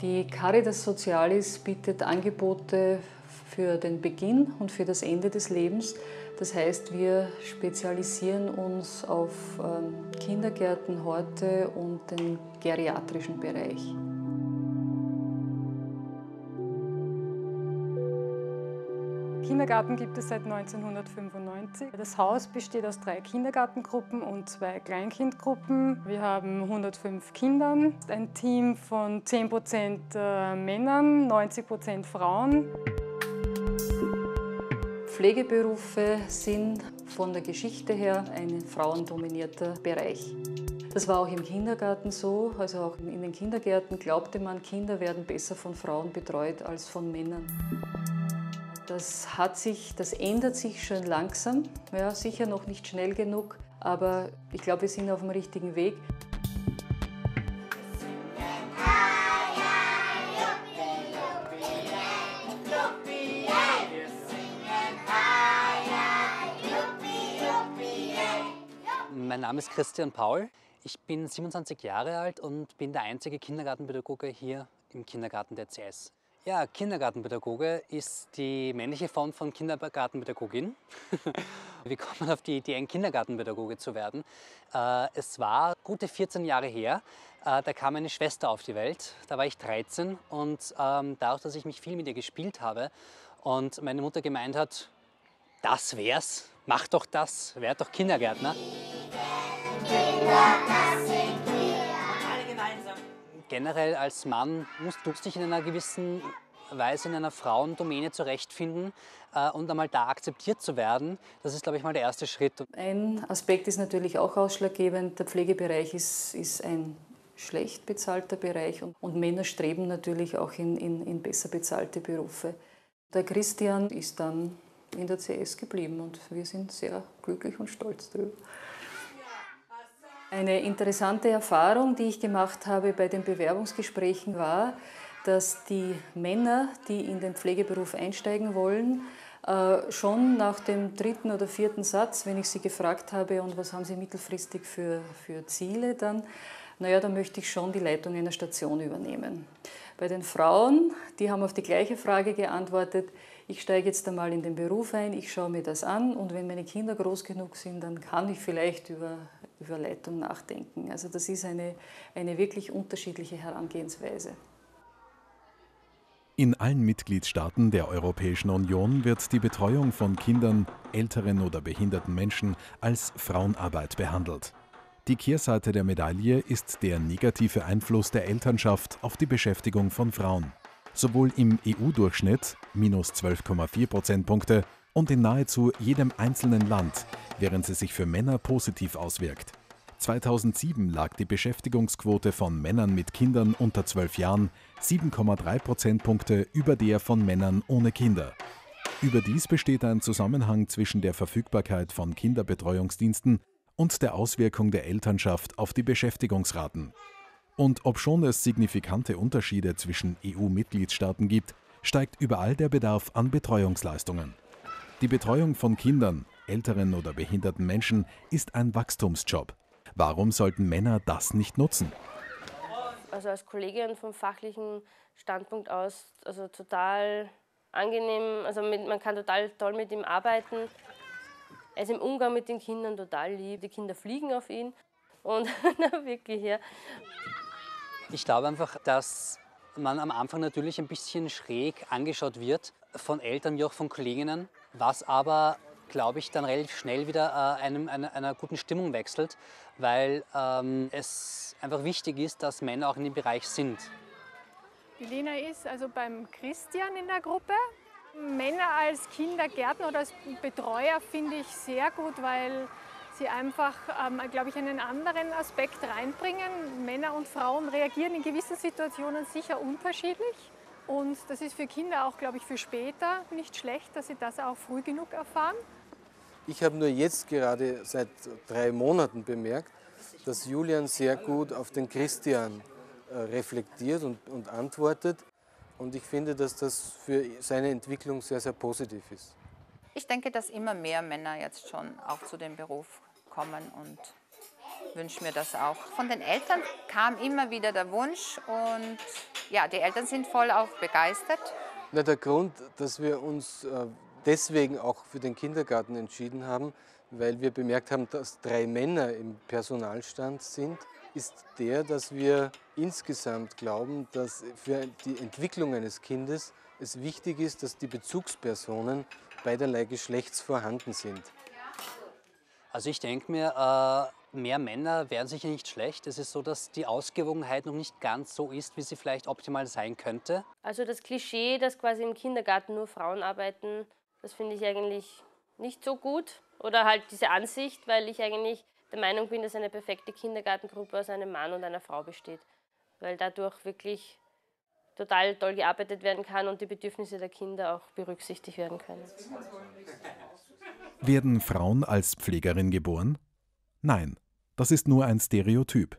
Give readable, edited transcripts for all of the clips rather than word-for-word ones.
Die Caritas Socialis bietet Angebote für den Beginn und für das Ende des Lebens. Das heißt, wir spezialisieren uns auf Kindergärten, Horte und den geriatrischen Bereich. Kindergarten gibt es seit 1995. Das Haus besteht aus 3 Kindergartengruppen und 2 Kleinkindgruppen. Wir haben 105 Kindern, ein Team von 10% Männern, 90% Frauen. Pflegeberufe sind von der Geschichte her ein frauendominierter Bereich. Das war auch im Kindergarten so, also auch in den Kindergärten glaubte man, Kinder werden besser von Frauen betreut als von Männern. Das ändert sich schon langsam, ja, sicher noch nicht schnell genug, aber ich glaube, wir sind auf dem richtigen Weg. Mein Name ist Christian Paul. Ich bin 27 Jahre alt und bin der einzige Kindergartenpädagoge hier im Kindergarten der CS. Ja, Kindergartenpädagoge ist die männliche Form von Kindergartenpädagogin. Wie kommt man auf die Idee, ein Kindergartenpädagoge zu werden? Es war gute 14 Jahre her, da kam eine Schwester auf die Welt. Da war ich 13 und dadurch, dass ich mich viel mit ihr gespielt habe und meine Mutter gemeint hat, das wär's, mach doch das, werd doch Kindergärtner. Generell als Mann musst du dich in einer gewissen Weise in einer Frauendomäne zurechtfinden und einmal da akzeptiert zu werden. Das ist, glaube ich, mal der erste Schritt. Ein Aspekt ist natürlich auch ausschlaggebend. Der Pflegebereich ist ein schlecht bezahlter Bereich und Männer streben natürlich auch in besser bezahlte Berufe. Der Christian ist dann in der CS geblieben und wir sind sehr glücklich und stolz darüber. Eine interessante Erfahrung, die ich gemacht habe bei den Bewerbungsgesprächen, war, dass die Männer, die in den Pflegeberuf einsteigen wollen, schon nach dem 3. oder 4. Satz, wenn ich sie gefragt habe, und was haben sie mittelfristig für Ziele, dann, naja, dann möchte ich schon die Leitung einer Station übernehmen. Bei den Frauen, die haben auf die gleiche Frage geantwortet, ich steige jetzt einmal in den Beruf ein, ich schaue mir das an und wenn meine Kinder groß genug sind, dann kann ich vielleicht über Leitung nachdenken. Also das ist eine wirklich unterschiedliche Herangehensweise. In allen Mitgliedstaaten der Europäischen Union wird die Betreuung von Kindern, älteren oder behinderten Menschen als Frauenarbeit behandelt. Die Kehrseite der Medaille ist der negative Einfluss der Elternschaft auf die Beschäftigung von Frauen. Sowohl im EU-Durchschnitt (-12,4 Prozentpunkte) und in nahezu jedem einzelnen Land, während sie sich für Männer positiv auswirkt. 2007 lag die Beschäftigungsquote von Männern mit Kindern unter 12 Jahren 7,3 Prozentpunkte über der von Männern ohne Kinder. Überdies besteht ein Zusammenhang zwischen der Verfügbarkeit von Kinderbetreuungsdiensten und der Auswirkung der Elternschaft auf die Beschäftigungsraten. Und obschon es signifikante Unterschiede zwischen EU-Mitgliedstaaten gibt, steigt überall der Bedarf an Betreuungsleistungen. Die Betreuung von Kindern, älteren oder behinderten Menschen ist ein Wachstumsjob. Warum sollten Männer das nicht nutzen? Also als Kollegin vom fachlichen Standpunkt aus, also total angenehm, also man kann total toll mit ihm arbeiten. Er ist im Umgang mit den Kindern total lieb, die Kinder fliegen auf ihn und wirklich, ja. Ich glaube einfach, dass man am Anfang natürlich ein bisschen schräg angeschaut wird, von Eltern wie auch von Kolleginnen, was aber, glaube ich, dann relativ schnell wieder einer guten Stimmung wechselt, weil es einfach wichtig ist, dass Männer auch in dem Bereich sind. Die Lena ist also beim Christian in der Gruppe. Männer als Kindergärtner oder als Betreuer finde ich sehr gut, weil sie einfach, glaube ich, einen anderen Aspekt reinbringen. Männer und Frauen reagieren in gewissen Situationen sicher unterschiedlich. Und das ist für Kinder auch, glaube ich, für später nicht schlecht, dass sie das auch früh genug erfahren. Ich habe nur jetzt gerade seit 3 Monaten bemerkt, dass Julian sehr gut auf den Christian reflektiert und antwortet. Und ich finde, dass das für seine Entwicklung sehr, sehr positiv ist. Ich denke, dass immer mehr Männer jetzt schon auch zu dem Beruf kommen und wünsche mir das auch. Von den Eltern kam immer wieder der Wunsch und ja, die Eltern sind voll auch begeistert. Na, der Grund, dass wir uns deswegen auch für den Kindergarten entschieden haben, weil wir bemerkt haben, dass 3 Männer im Personalstand sind, ist der, dass wir insgesamt glauben, dass für die Entwicklung eines Kindes es wichtig ist, dass die Bezugspersonen beiderlei Geschlechts vorhanden sind. Also ich denke mir, mehr Männer wären sicher nicht schlecht. Es ist so, dass die Ausgewogenheit noch nicht ganz so ist, wie sie vielleicht optimal sein könnte. Also das Klischee, dass quasi im Kindergarten nur Frauen arbeiten, das finde ich eigentlich nicht so gut. Oder halt diese Ansicht, weil ich eigentlich der Meinung bin, dass eine perfekte Kindergartengruppe aus einem Mann und einer Frau besteht. Weil dadurch wirklich total toll gearbeitet werden kann und die Bedürfnisse der Kinder auch berücksichtigt werden können. Werden Frauen als Pflegerin geboren? Nein, das ist nur ein Stereotyp.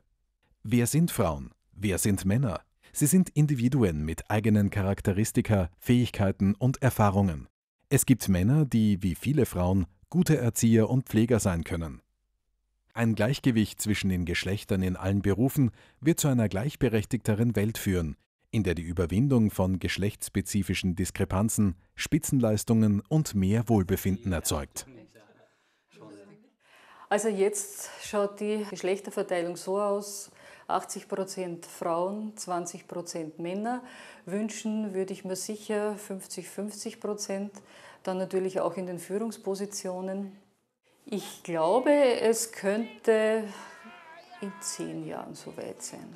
Wer sind Frauen? Wer sind Männer? Sie sind Individuen mit eigenen Charakteristika, Fähigkeiten und Erfahrungen. Es gibt Männer, die, wie viele Frauen, gute Erzieher und Pfleger sein können. Ein Gleichgewicht zwischen den Geschlechtern in allen Berufen wird zu einer gleichberechtigteren Welt führen, in der die Überwindung von geschlechtsspezifischen Diskrepanzen, Spitzenleistungen und mehr Wohlbefinden erzeugt. Also jetzt schaut die Geschlechterverteilung so aus: 80% Frauen, 20% Männer. Wünschen würde ich mir sicher 50-50%, dann natürlich auch in den Führungspositionen. Ich glaube, es könnte in 10 Jahren soweit sein.